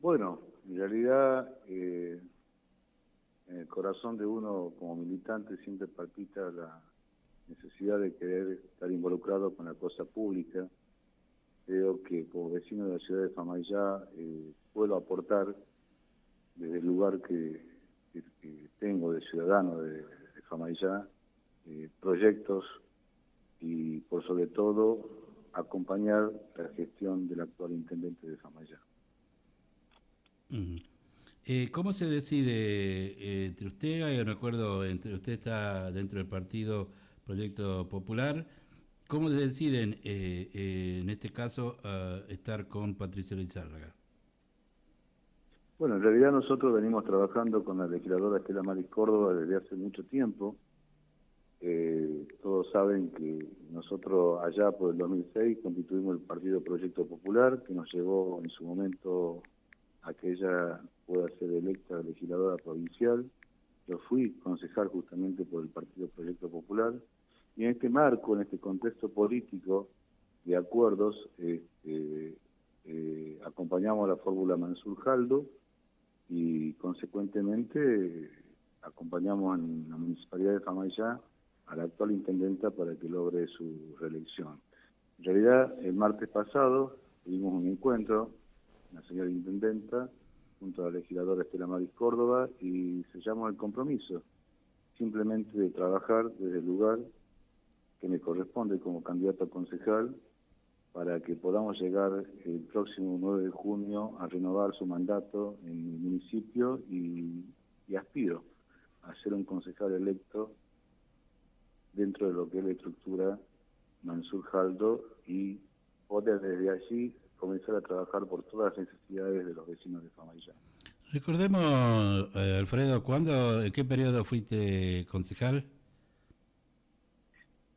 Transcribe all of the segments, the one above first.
Bueno, en realidad en el corazón de uno como militante siempre palpita la necesidad de querer estar involucrado con la cosa pública. Creo que como vecino de la ciudad de Famaillá puedo aportar desde el lugar que tengo de ciudadano de Famaillá proyectos y por sobre todo acompañar la gestión del actual intendente de Famaillá. Ujú. ¿Cómo se decide entre usted? Hay un acuerdo entre usted está dentro del partido Proyecto Popular. ¿Cómo se deciden en este caso estar con Patricia Lizárraga? Bueno, en realidad nosotros venimos trabajando con la legisladora Estela Maris Córdoba desde hace mucho tiempo. Todos saben que nosotros allá por el 2006 constituimos el Partido Proyecto Popular, que nos llevó en su momento a que ella pueda ser electa legisladora provincial. Yo fui concejal justamente por el Partido Proyecto Popular, y en este marco, en este contexto político de acuerdos, acompañamos a la fórmula Mansur-Jaldo y consecuentemente acompañamos en la Municipalidad de Famaillá a la actual intendenta para que logre su reelección. En realidad, el martes pasado tuvimos un encuentro, la señora intendenta, junto a la legisladora Estela Maris Córdoba, y sellamos el compromiso, simplemente de trabajar desde el lugar que me corresponde como candidato a concejal, para que podamos llegar el próximo 9 de junio a renovar su mandato en mi municipio y aspiro a ser un concejal electo dentro de lo que es la estructura Mansur-Jaldo y poder desde allí comenzar a trabajar por todas las necesidades de los vecinos de Famaillá. Recordemos, Alfredo, ¿en qué periodo fuiste concejal?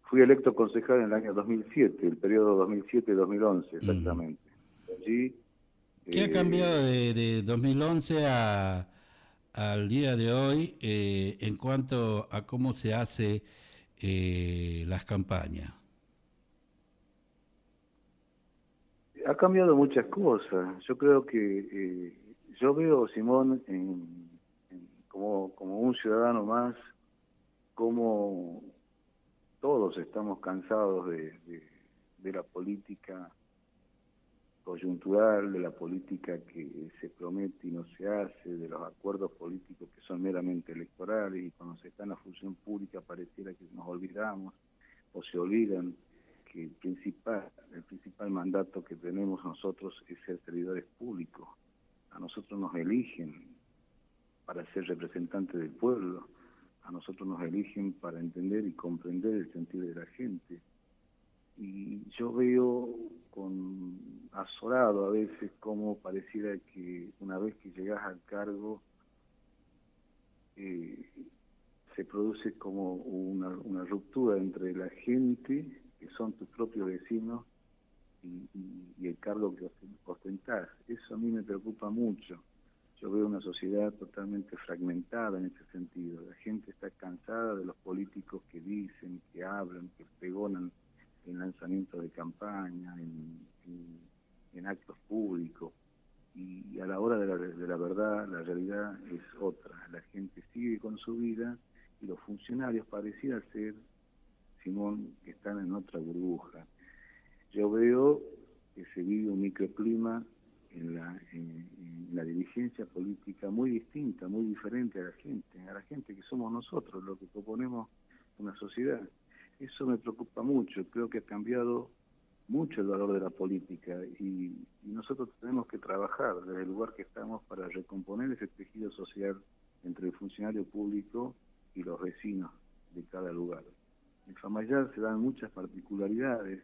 Fui electo concejal en el año 2007, el periodo 2007-2011 Ujú. exactamente. Allí, ¿Qué ha cambiado eh, de 2011 al día de hoy en cuanto a cómo se hace las campañas? ha cambiado muchas cosas. Yo creo que yo veo, Simón, como un ciudadano más, como todos estamos cansados de la política coyuntural, de la política que se promete y no se hace, de los acuerdos políticos que son meramente electorales, y cuando se está en la función pública pareciera que nos olvidamos o se olvidan que el principal mandato que tenemos nosotros es ser servidores públicos. A nosotros nos eligen para ser representantes del pueblo, a nosotros nos eligen para entender y comprender el sentir de la gente. Y yo veo con azorado a veces cómo pareciera que una vez que llegas al cargo eh, se produce como una ruptura entre la gente, que son tus propios vecinos, y el cargo que ostentás. Eso a mí me preocupa mucho. Yo veo una sociedad totalmente fragmentada en ese sentido. La gente está cansada de los políticos que dicen, que hablan, que pregonan en lanzamientos de campaña, en actos públicos. Y a la hora de la verdad, la realidad es otra. La gente sigue con su vida y los funcionarios pareciera ser, Simón, que están en otra burbuja. Yo veo que se vive un microclima en la dirigencia política muy distinta, muy diferente a la gente que somos nosotros, lo que proponemos una sociedad. Eso me preocupa mucho. Creo que ha cambiado mucho el valor de la política, y nosotros tenemos que trabajar desde el lugar que estamos para recomponer ese tejido social entre el funcionario público y los vecinos de cada lugar. En Famaillá se dan muchas particularidades,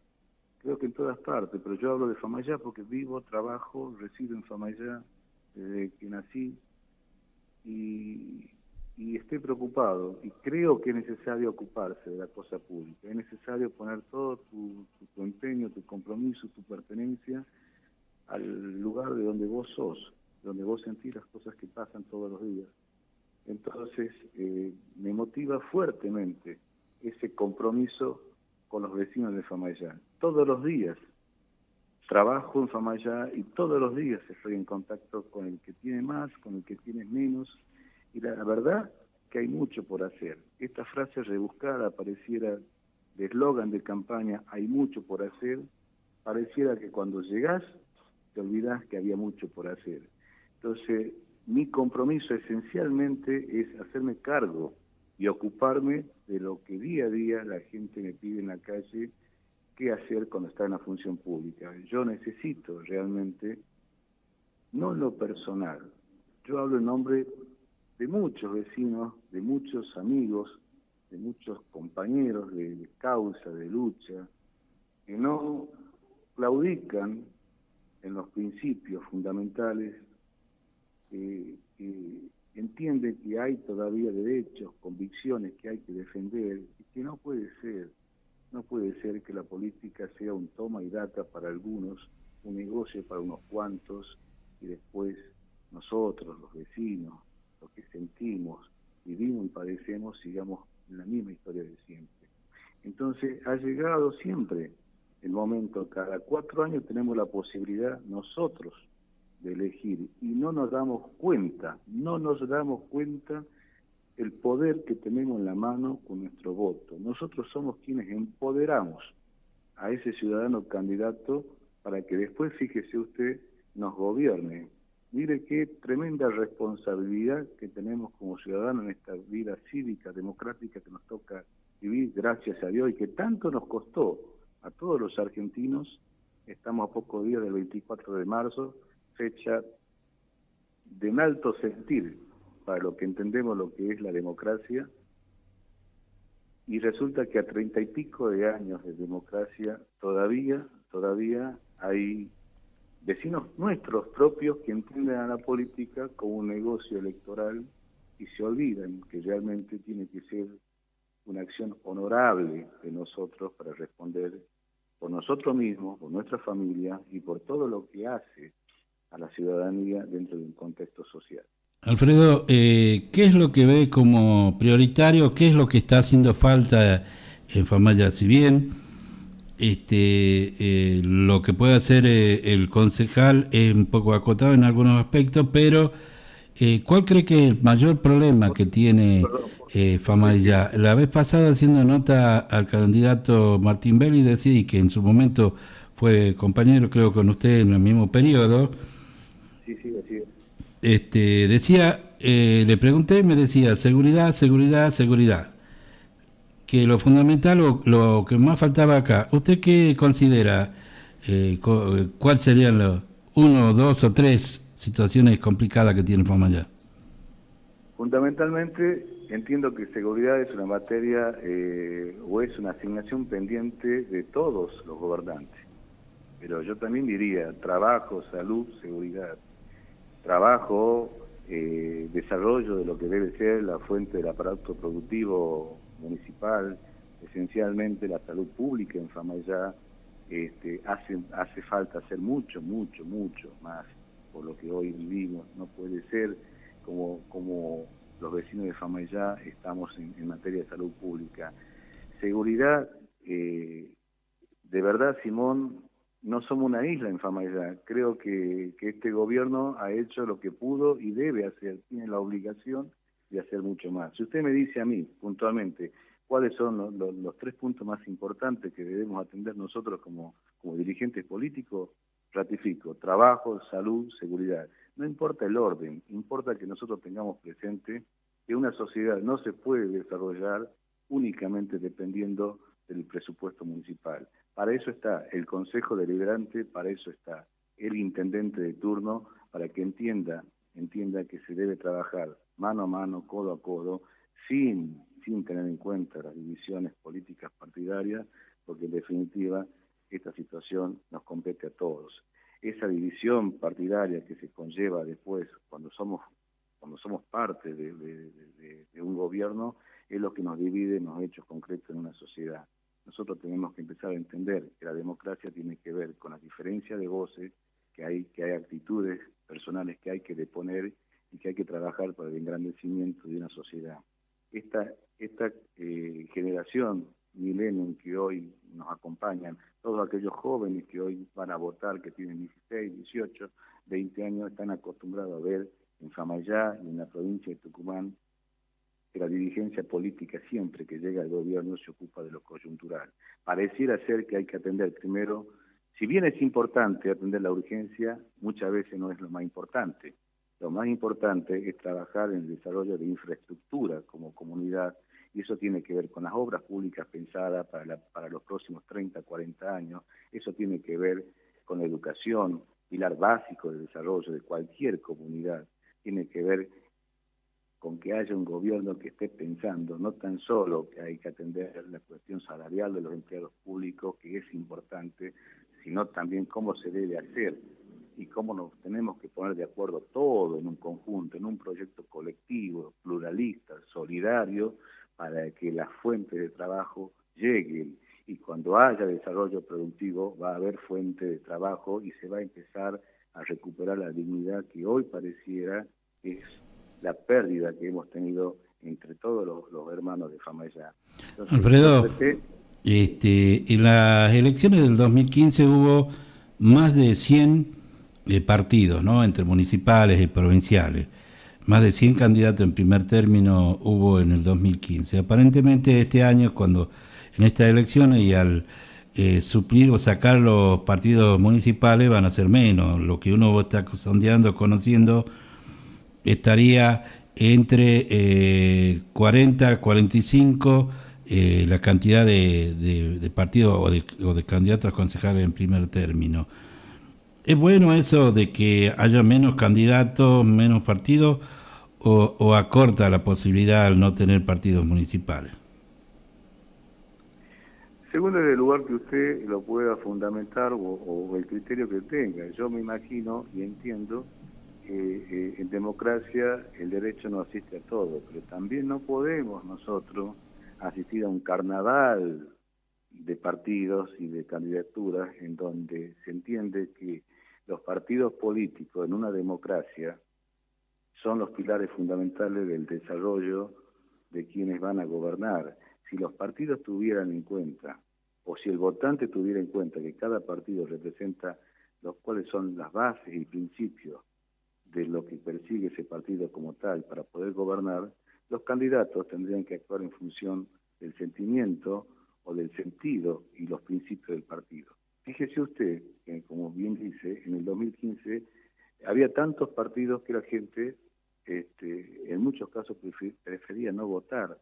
creo que en todas partes, pero yo hablo de Famaillá porque vivo, trabajo, resido en Famaillá desde que nací, y, y estoy preocupado, y creo que es necesario ocuparse de la cosa pública, es necesario poner todo tu empeño, tu compromiso, tu pertenencia al lugar de donde vos sos, donde vos sentís las cosas que pasan todos los días. Entonces, me motiva fuertemente ese compromiso con los vecinos de Famaillá, todos los días. trabajo en Famayá y todos los días estoy en contacto con el que tiene más, con el que tiene menos, y la verdad que hay mucho por hacer. Esta frase rebuscada pareciera de eslogan de campaña, hay mucho por hacer, pareciera que cuando llegás te olvidás que había mucho por hacer. Entonces, mi compromiso esencialmente es hacerme cargo y ocuparme de lo que día a día la gente me pide en la calle, qué hacer cuando está en la función pública. Yo necesito realmente, no en lo personal, yo hablo en nombre de muchos vecinos, de muchos amigos, de muchos compañeros de causa, de lucha, que no claudican en los principios fundamentales, que entienden que hay todavía derechos, convicciones que hay que defender, y que no puede ser que la política sea un toma y daca para algunos, un negocio para unos cuantos, y después nosotros, los vecinos, los que sentimos, vivimos y padecemos, sigamos en la misma historia de siempre. Entonces, ha llegado siempre el momento, cada 4 años tenemos la posibilidad nosotros de elegir, y no nos damos cuenta el poder que tenemos en la mano con nuestro voto. Nosotros somos quienes empoderamos a ese ciudadano candidato para que después, fíjese usted, nos gobierne. Mire qué tremenda responsabilidad que tenemos como ciudadanos en esta vida cívica, democrática que nos toca vivir, gracias a Dios, y que tanto nos costó a todos los argentinos. Estamos a pocos días del 24 de marzo, fecha de un alto sentir para lo que entendemos lo que es la democracia, y resulta que a 30 y pico de años de democracia todavía hay vecinos nuestros propios que entienden a la política como un negocio electoral y se olvidan que realmente tiene que ser una acción honorable de nosotros para responder por nosotros mismos, por nuestra familia y por todo lo que hace a la ciudadanía dentro de un contexto social. Alfredo, ¿qué es lo que ve como prioritario? ¿Qué es lo que está haciendo falta en Famayá? Si bien lo que puede hacer el concejal es un poco acotado en algunos aspectos, pero ¿cuál cree que es el mayor problema que tiene Famayá? La vez pasada, haciendo nota al candidato Martín Belli, decía, y que en su momento fue compañero, creo, con usted en el mismo periodo. Sí, así es. Decía, le pregunté y me decía seguridad, que lo fundamental o lo que más faltaba acá. ¿Usted qué considera? ¿Cuál serían los 1, 2 o 3 situaciones complicadas que tiene Famayá? Fundamentalmente entiendo que seguridad es una materia o es una asignación pendiente de todos los gobernantes, pero yo también diría trabajo, salud, seguridad. Trabajo, desarrollo de lo que debe ser la fuente del aparato productivo municipal, esencialmente la salud pública en Famayá. Hace falta hacer mucho más por lo que hoy vivimos. No puede ser como los vecinos de Famayá estamos en materia de salud pública. Seguridad, de verdad, Simón, no somos una isla en Famayá. Creo que este gobierno ha hecho lo que pudo y debe hacer, tiene la obligación de hacer mucho más. Si usted me dice a mí, puntualmente, cuáles son los 3 puntos más importantes que debemos atender nosotros como dirigentes políticos, ratifico: trabajo, salud, seguridad. No importa el orden, importa que nosotros tengamos presente que una sociedad no se puede desarrollar únicamente dependiendo del presupuesto municipal. Para eso está el Consejo Deliberante, para eso está el intendente de turno, para que entienda que se debe trabajar mano a mano, codo a codo, sin tener en cuenta las divisiones políticas partidarias, porque en definitiva esta situación nos compete a todos. Esa división partidaria que se conlleva después cuando somos parte de un gobierno es lo que nos divide en los hechos concretos en una sociedad. Nosotros tenemos que empezar a entender que la democracia tiene que ver con la diferencia de voces, que hay actitudes personales que hay que deponer y que hay que trabajar para el engrandecimiento de una sociedad. Esta generación millennium que hoy nos acompañan, todos aquellos jóvenes que hoy van a votar, que tienen 16, 18, 20 años, están acostumbrados a ver en Famayá y en la provincia de Tucumán que la dirigencia política siempre que llega al gobierno se ocupa de lo coyuntural. Pareciera ser que hay que atender primero, si bien es importante atender la urgencia, muchas veces no es lo más importante. Lo más importante es trabajar en el desarrollo de infraestructura como comunidad, y eso tiene que ver con las obras públicas pensadas para los próximos 30, 40 años, eso tiene que ver con la educación, pilar básico del desarrollo de cualquier comunidad, tiene que ver con que haya un gobierno que esté pensando no tan solo que hay que atender la cuestión salarial de los empleados públicos, que es importante, sino también cómo se debe hacer y cómo nos tenemos que poner de acuerdo todo en un conjunto, en un proyecto colectivo, pluralista, solidario, para que las fuentes de trabajo lleguen. Y cuando haya desarrollo productivo va a haber fuente de trabajo y se va a empezar a recuperar la dignidad que hoy pareciera es la pérdida que hemos tenido entre todos los hermanos de Famayá. Entonces, Alfredo, en las elecciones del 2015 hubo más de 100 partidos, ¿no? Entre municipales y provinciales. Más de 100 candidatos en primer término hubo en el 2015. Aparentemente este año, cuando en estas elecciones y al suplir o sacar los partidos municipales van a ser menos. Lo que uno está sondeando, conociendo, estaría entre 40, 45 la cantidad de partidos o de candidatos a concejales en primer término. ¿Es bueno eso de que haya menos candidatos, menos partidos, o acorta la posibilidad al no tener partidos municipales? Según el lugar que usted lo pueda fundamentar o el criterio que tenga, yo me imagino y entiendo que en democracia el derecho no asiste a todo, pero también no podemos nosotros asistir a un carnaval de partidos y de candidaturas en donde se entiende que los partidos políticos en una democracia son los pilares fundamentales del desarrollo de quienes van a gobernar. Si los partidos tuvieran en cuenta, o si el votante tuviera en cuenta que cada partido representa los cuales son las bases y principios de lo que persigue ese partido como tal para poder gobernar, los candidatos tendrían que actuar en función del sentimiento o del sentido y los principios del partido. Fíjese usted que, como bien dice, en el 2015 había tantos partidos que la gente, en muchos casos, prefería no votar.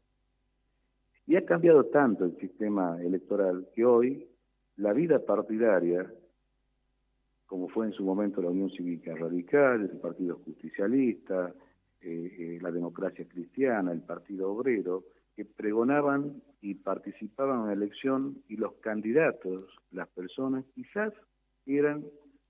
Y ha cambiado tanto el sistema electoral que hoy la vida partidaria, como fue en su momento la Unión Cívica Radical, el Partido Justicialista, la Democracia Cristiana, el Partido Obrero, que pregonaban y participaban en la elección, y los candidatos, las personas, quizás eran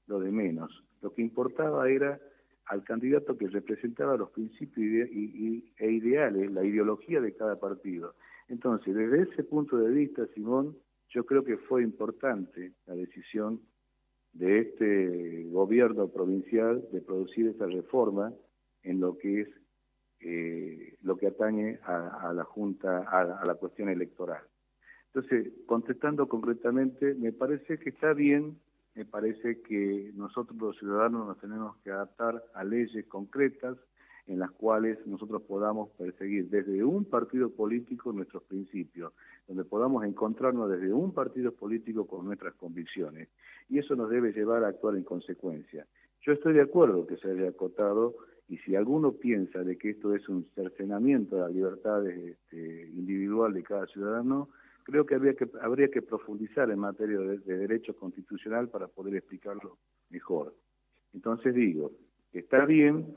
lo de menos. Lo que importaba era al candidato que representaba los principios e ideales, la ideología de cada partido. Entonces, desde ese punto de vista, Simón, yo creo que fue importante la decisión de este gobierno provincial de producir esa reforma en lo que es lo que atañe a la Junta, a la cuestión electoral. Entonces, contestando concretamente, me parece que está bien, me parece que nosotros los ciudadanos nos tenemos que adaptar a leyes concretas en las cuales nosotros podamos perseguir desde un partido político nuestros principios, donde podamos encontrarnos desde un partido político con nuestras convicciones, y eso nos debe llevar a actuar en consecuencia. Yo estoy de acuerdo que se haya acotado, y si alguno piensa de que esto es un cercenamiento de la libertad individual de cada ciudadano, creo que habría que profundizar en materia de derecho constitucional para poder explicarlo mejor. Entonces digo, está bien,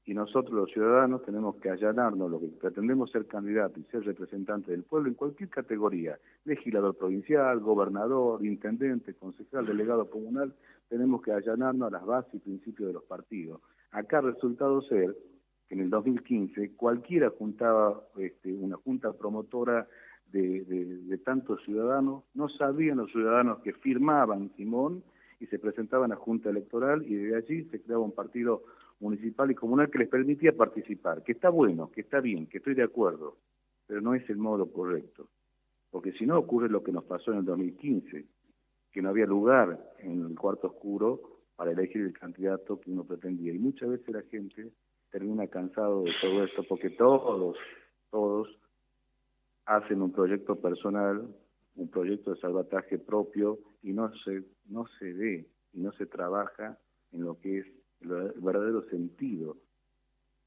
y nosotros los ciudadanos tenemos que allanarnos, lo que pretendemos ser candidatos y ser representantes del pueblo en cualquier categoría, legislador provincial, gobernador, intendente, concejal, delegado comunal, tenemos que allanarnos a las bases y principios de los partidos. Acá ha resultado ser que en el 2015 cualquiera juntaba una junta promotora de tantos ciudadanos, no sabían los ciudadanos que firmaban, Simón, y se presentaban a Junta Electoral, y de allí se creaba un partido municipal y comunal que les permitía participar, que está bueno, que está bien, que estoy de acuerdo, pero no es el modo correcto. porque si no ocurre lo que nos pasó en el 2015, que no había lugar en el cuarto oscuro para elegir el candidato que uno pretendía. Y muchas veces la gente termina cansado de todo esto, porque todos hacen un proyecto personal, un proyecto de salvataje propio, y no se ve y no se trabaja en lo que es el verdadero sentido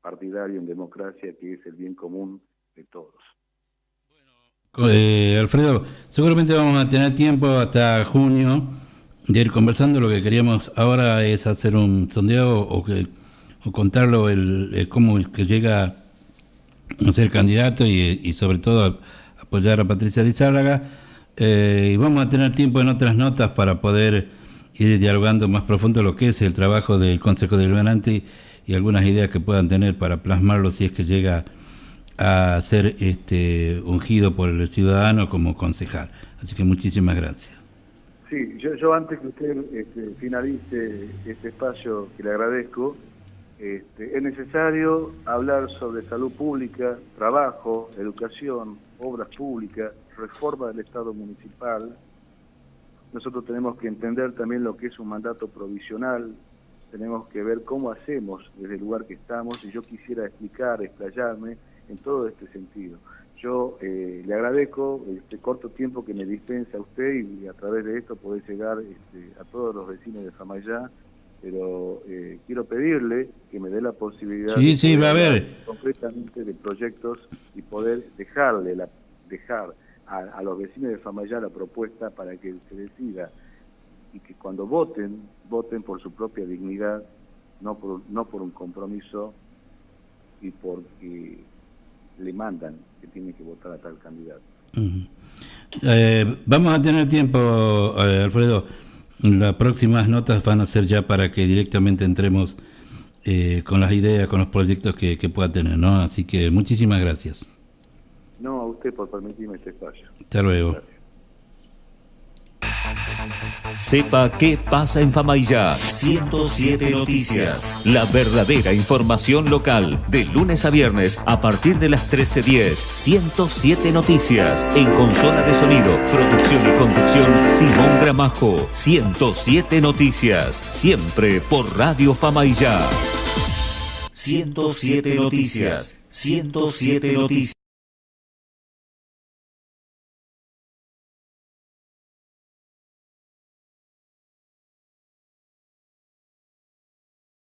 partidario en democracia, que es el bien común de todos. Alfredo, seguramente vamos a tener tiempo hasta junio de ir conversando. Lo que queríamos ahora es hacer un sondeo o contarlo cómo es que llega a ser candidato y sobre todo apoyar a Patricia Lizárraga. Y vamos a tener tiempo en otras notas para poder ir dialogando más profundo lo que es el trabajo del Consejo Deliberante y algunas ideas que puedan tener para plasmarlo si es que llega a ser ungido por el ciudadano como concejal. Así que muchísimas gracias. Sí, yo antes que usted finalice este espacio, que le agradezco, es necesario hablar sobre salud pública, trabajo, educación, obras públicas, reforma del Estado municipal. Nosotros tenemos que entender también lo que es un mandato provisional, tenemos que ver cómo hacemos desde el lugar que estamos, y yo quisiera explayarme en todo este sentido. Yo le agradezco este corto tiempo que me dispensa a usted, y a través de esto poder llegar a todos los vecinos de Famaillá, pero quiero pedirle que me dé la posibilidad de va a ver concretamente de proyectos y poder dejar a los vecinos de Famaillá la propuesta para que se decida, y que cuando voten por su propia dignidad, no por un compromiso y porque le mandan que tiene que votar a tal candidato. Vamos a tener tiempo, Alfredo. Las próximas notas van a ser ya para que directamente entremos con las ideas, con los proyectos que pueda tener, ¿no? Así que muchísimas gracias. No, a usted por permitirme este espacio. Hasta luego. Gracias. Sepa qué pasa en Famaillá. 107 Noticias. La verdadera información local. De lunes a viernes a partir de las 13:10. 107 Noticias. En consola de sonido, producción y conducción, Simón Gramajo. 107 Noticias. Siempre por Radio Famaillá. 107 Noticias. 107 Noticias.